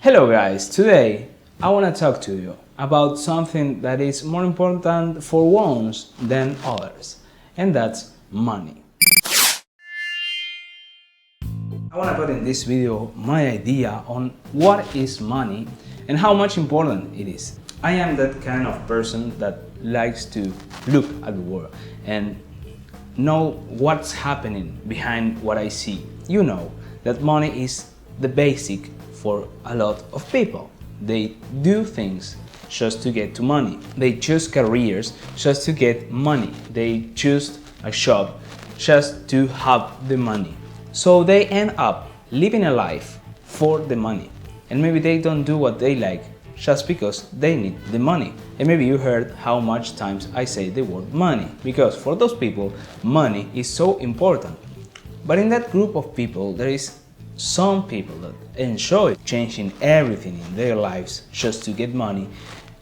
Hello guys, today I want to talk to you about something that is more important for ones than others, and that's money. I want to put in this video my idea on what is money and how much important it is. I am that kind of person that likes to look at the world and know what's happening behind what I see. You know that money is the basic for a lot of people. They do things just to get to money. They choose careers just to get money. They choose a job just to have the money. So they end up living a life for the money. And maybe they don't do what they like just because they need the money. And maybe you heard how much times I say the word money, because for those people, money is so important. But in that group of people, there is some people that enjoy changing everything in their lives just to get money,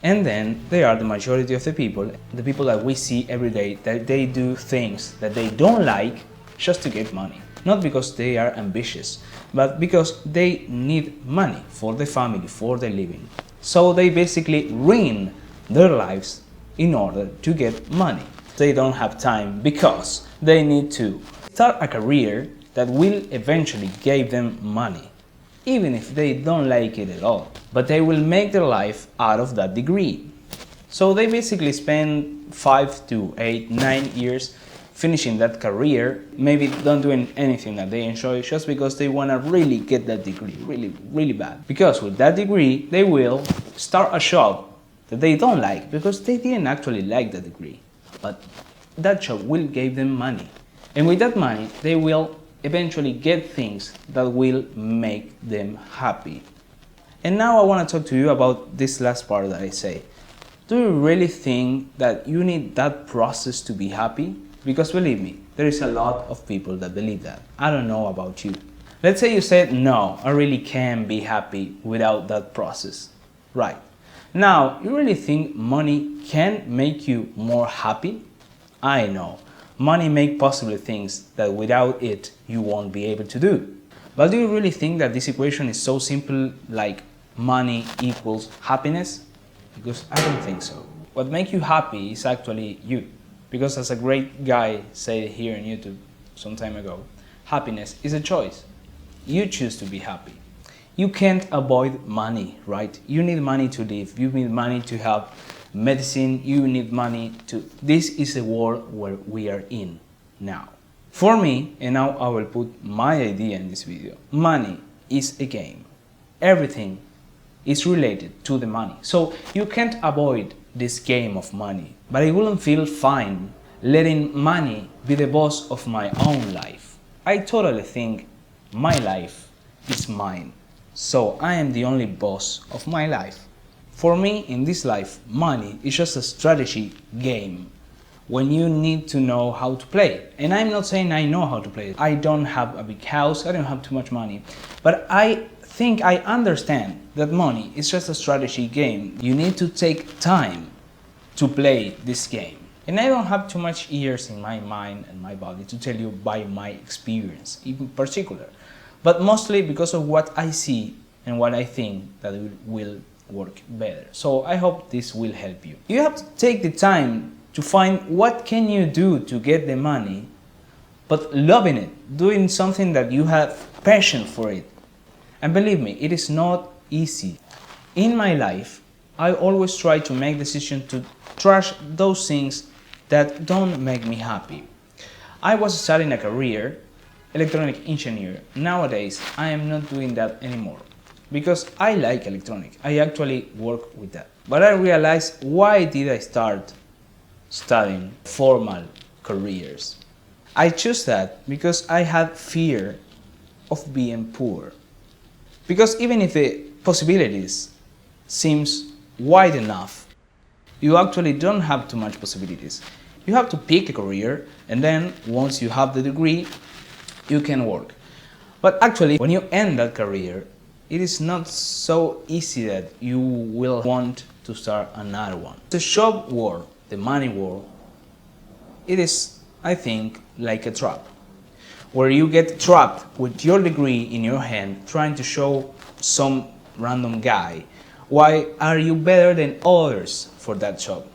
and then there are the majority of the people that we see every day, that they do things that they don't like just to get money. Not because they are ambitious, but because they need money for the family, for their living. So they basically ruin their lives in order to get money. They don't have time because they need to start a career that will eventually give them money, even if they don't like it at all. But they will make their life out of that degree. So they basically spend 5 to 8, 9 years finishing that career, maybe not doing anything that they enjoy, just because they want to really get that degree, really bad. Because with that degree, they will start a job that they don't like, because they didn't actually like the degree. But that job will give them money. And with that money, they will eventually get things that will make them happy. And now I want to talk to you about this last part that I say. Do you really think that you need that process to be happy? Because believe me, there is a lot of people that believe that. I don't know about you. Let's say you said, no, I really can't be happy without that process. Right. Now, you really think money can make you more happy? I know. Money makes possible things that without it you won't be able to do. But do you really think that this equation is so simple, like money equals happiness? Because I don't think so. What makes you happy is actually you. Because as a great guy said here on YouTube some time ago, happiness is a choice. You choose to be happy. You can't avoid money, right? You need money to live. You need money to have medicine. You need money to... This is the world where we are in now. For me, and now I will put my idea in this video, money is a game. Everything is related to the money. So you can't avoid this game of money. But I wouldn't feel fine letting money be the boss of my own life. I totally think my life is mine. So I am the only boss of my life. For me, in this life, money is just a strategy game when you need to know how to play. And I'm not saying I know how to play. I don't have a big house, I don't have too much money. But I think I understand that money is just a strategy game. You need to take time to play this game. And I don't have too much years in my mind and my body to tell you by my experience, in particular. But mostly because of what I see and what I think that will work better. So I hope this will help you. You have to take the time to find what can you do to get the money, but loving it, doing something that you have passion for it. And believe me, it is not easy. In my life, I always try to make decisions to trash those things that don't make me happy. I was studying a career, electronic engineer. Nowadays, I am not doing that anymore because I like electronic. I actually work with that. But I realized, why did I start studying formal careers? I chose that because I had fear of being poor. Because even if the possibilities seems wide enough, you actually don't have too much possibilities. You have to pick a career, and then once you have the degree, you can work. But actually, when you end that career, it is not so easy that you will want to start another one. The job world, the money world, it is, I think, like a trap, where you get trapped with your degree in your hand, trying to show some random guy? Why are you better than others for that job?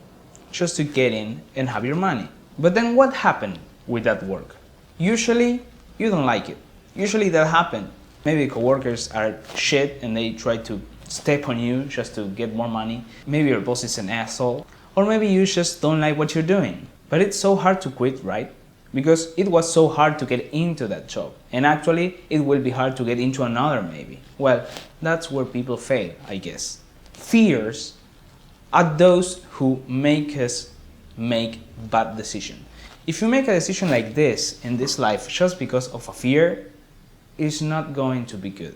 Just to get in and have your money. But then what happened with that work? Usually you don't like it. Usually that happens. Maybe coworkers are shit and they try to step on you just to get more money. Maybe your boss is an asshole. Or maybe you just don't like what you're doing. But it's so hard to quit, right? Because it was so hard to get into that job. And actually, it will be hard to get into another maybe. Well, that's where people fail, I guess. Fears are those who make us make bad decisions. If you make a decision like this in this life just because of a fear, it's not going to be good.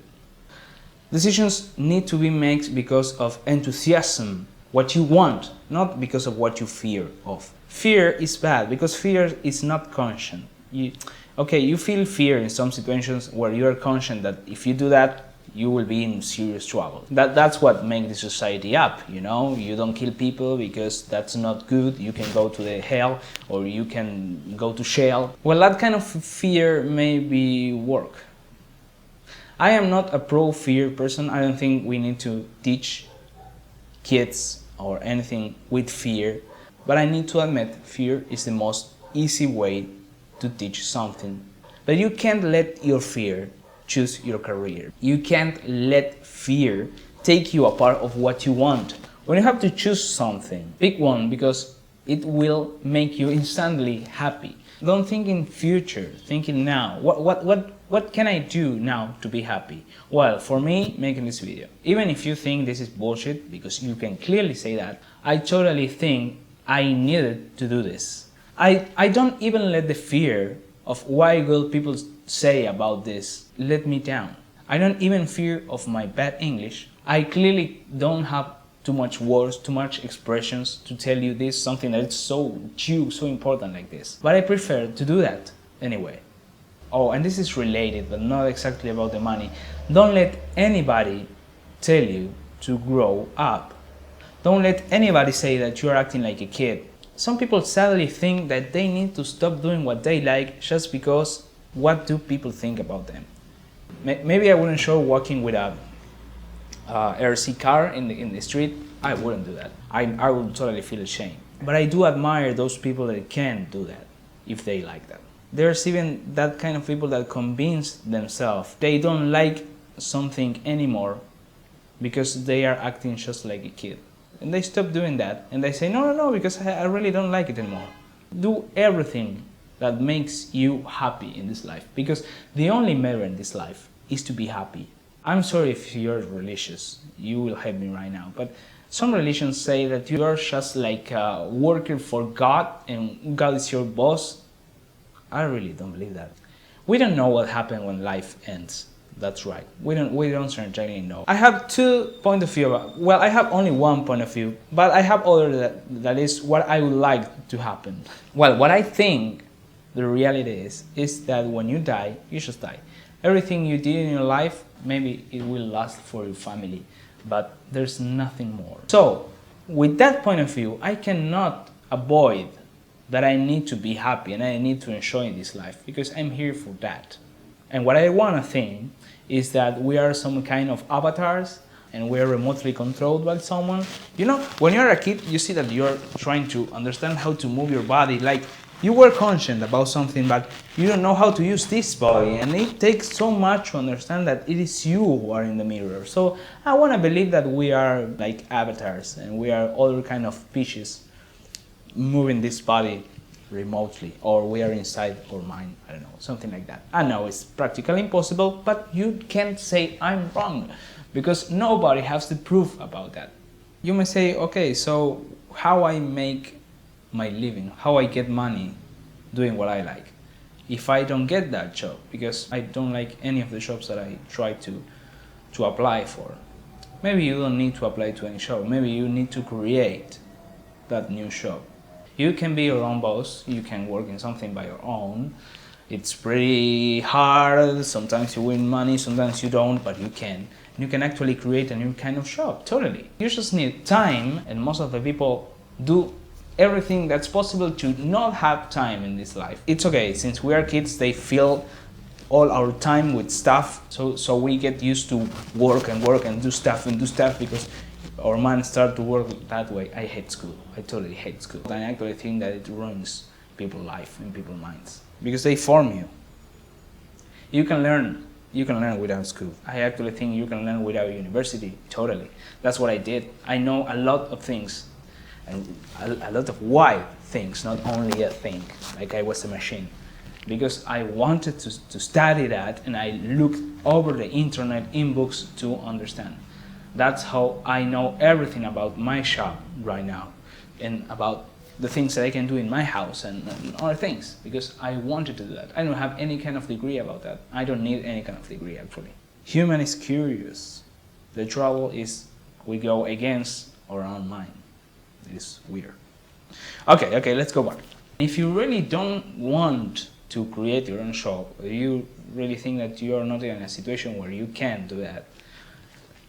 Decisions need to be made because of enthusiasm, what you want, not because of what you fear of. Fear is bad because fear is not conscious. You feel fear in some situations where you are conscious that if you do that, you will be in serious trouble. That's what makes the society up, you know? You don't kill people because that's not good. You can go to the hell or you can go to jail. Well, that kind of fear maybe work. I am not a pro-fear person. I don't think we need to teach kids or anything with fear. But I need to admit, fear is the most easy way to teach something. But you can't let your fear choose your career. You can't let fear take you a part of what you want. When you have to choose something, pick one because it will make you instantly happy. Don't think in future, think in now. What can I do now to be happy? Well, for me, making this video, even if you think this is bullshit, because you can clearly say that, I totally think I needed to do this. I don't even let the fear of why will people say about this let me down. I don't even fear of my bad English. I clearly don't have too much words, too much expressions to tell you this, something that is so huge, so important like this. But I prefer to do that anyway. Oh, and this is related, but not exactly about the money. Don't let anybody tell you to grow up. Don't let anybody say that you're acting like a kid. Some people sadly think that they need to stop doing what they like just because what do people think about them. Maybe I wouldn't show walking with a RC car in the street. I wouldn't do that. I would totally feel ashamed. But I do admire those people that can do that if they like that. There's even that kind of people that convince themselves they don't like something anymore because they are acting just like a kid. And they stop doing that and they say, no, because I really don't like it anymore. Do everything that makes you happy in this life, because the only matter in this life is to be happy. I'm sorry if you're religious, you will hate me right now, but some religions say that you are just like a worker for God and God is your boss. I really don't believe that. We don't know what happens when life ends. That's right. We don't certainly know. I have 2 points of view. Well, I have only 1 point of view, but I have other that is what I would like to happen. Well, what I think the reality is that when you die, you just die. Everything you did in your life, maybe it will last for your family, but there's nothing more. So, with that point of view, I cannot avoid that I need to be happy and I need to enjoy this life because I'm here for that. And what I want to think is that we are some kind of avatars and we are remotely controlled by someone. You know, when you're a kid, you see that you're trying to understand how to move your body. Like, you were conscious about something, but you don't know how to use this body. And it takes so much to understand that it is you who are in the mirror. So I want to believe that we are like avatars and we are other kind of species moving this body remotely, or we are inside our mind, I don't know, something like that. I know it's practically impossible, but you can't say I'm wrong because nobody has the proof about that. You may say, okay, so how I make my living, how I get money doing what I like if I don't get that job because I don't like any of the jobs that I try to apply for. Maybe you don't need to apply to any job, maybe you need to create that new job. You can be your own boss, you can work in something by your own. It's pretty hard, sometimes you win money, sometimes you don't, but you can. You can actually create a new kind of job, totally. You just need time, and most of the people do everything that's possible to not have time in this life. It's okay, since we are kids, they feel all our time with stuff, so we get used to work and do stuff because our minds start to work that way. I hate school. I totally hate school. I actually think that it ruins people's life and people's minds because they form you. You can learn without school. I actually think you can learn without university, totally. That's what I did. I know a lot of things, and a lot of wide things, not only a thing, like I was a machine. Because I wanted to study that, and I looked over the internet in books to understand. That's how I know everything about my shop right now, and about the things that I can do in my house and other things, because I wanted to do that. I don't have any kind of degree about that. I don't need any kind of degree, actually. Human is curious. The trouble is we go against our own mind. It is weird. Okay, let's go back. If you really don't want to create your own shop, or you really think that you are not in a situation where you can do that,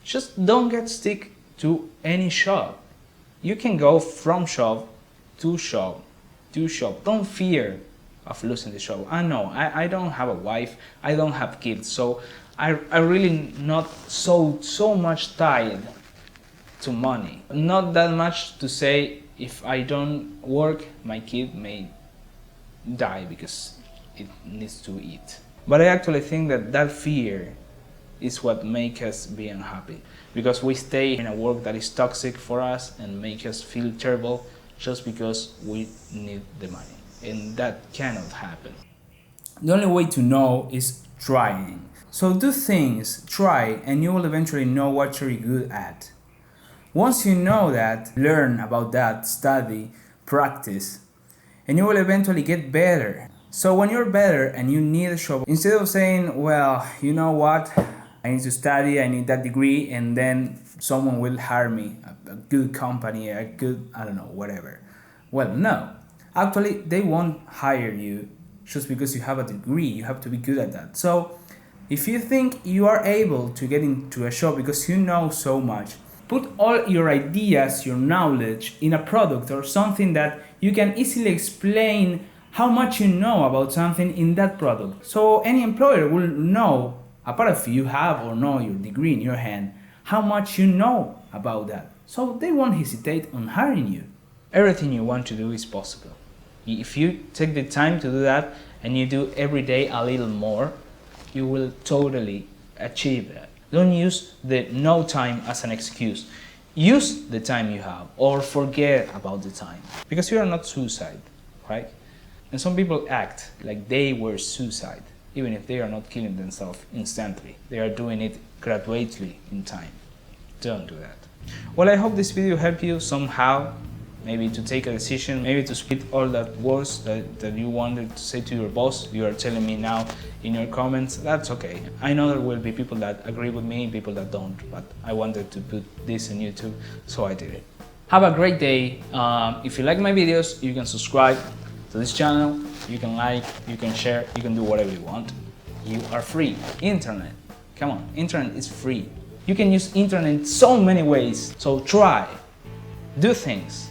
just don't get stick to any shop. You can go from shop to shop to shop. Don't fear of losing the shop. I know, I don't have a wife, I don't have kids, so I really not so much tied to money. Not that much to say if I don't work, my kid may die because it needs to eat. But I actually think that fear is what makes us be unhappy, because we stay in a work that is toxic for us and make us feel terrible just because we need the money, and that cannot happen. The only way to know is trying. So do things, try, and you will eventually know what you're good at. Once you know that, learn about that, study, practice, and you will eventually get better. So when you're better and you need a job, instead of saying, well, you know what, I need to study, I need that degree, and then someone will hire me, a good company, a good, I don't know, whatever. Well, no. Actually, they won't hire you just because you have a degree. You have to be good at that. So if you think you are able to get into a job because you know so much, put all your ideas, your knowledge in a product or something that you can easily explain how much you know about something in that product. So any employer will know, apart if you have or know your degree in your hand, how much you know about that. So they won't hesitate on hiring you. Everything you want to do is possible. If you take the time to do that and you do every day a little more, you will totally achieve that. Don't use the no time as an excuse. Use the time you have, or forget about the time. Because you are not suicide, right? And some people act like they were suicide, even if they are not killing themselves instantly. They are doing it gradually in time. Don't do that. Well, I hope this video helped you somehow, maybe to take a decision, maybe to speak all that words that you wanted to say to your boss. You are telling me now in your comments. That's okay. I know there will be people that agree with me, people that don't, but I wanted to put this on YouTube, so I did it. Have a great day. If you like my videos, you can subscribe to this channel. You can like, you can share, you can do whatever you want. You are free. Internet. Come on, internet is free. You can use internet in so many ways. So try, do things,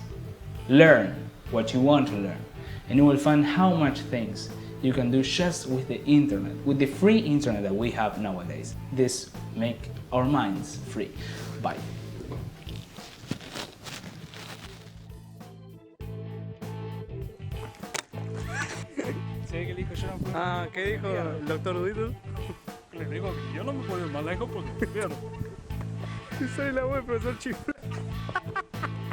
learn what you want to learn, and you will find how much things you can do just with the internet, with the free internet that we have nowadays. This make our minds free. Bye. Ah, ¿qué dijo el doctor Dudito? Le digo que yo no me puedo ir más lejos porque pierdo. Soy la web, profesor Chifla.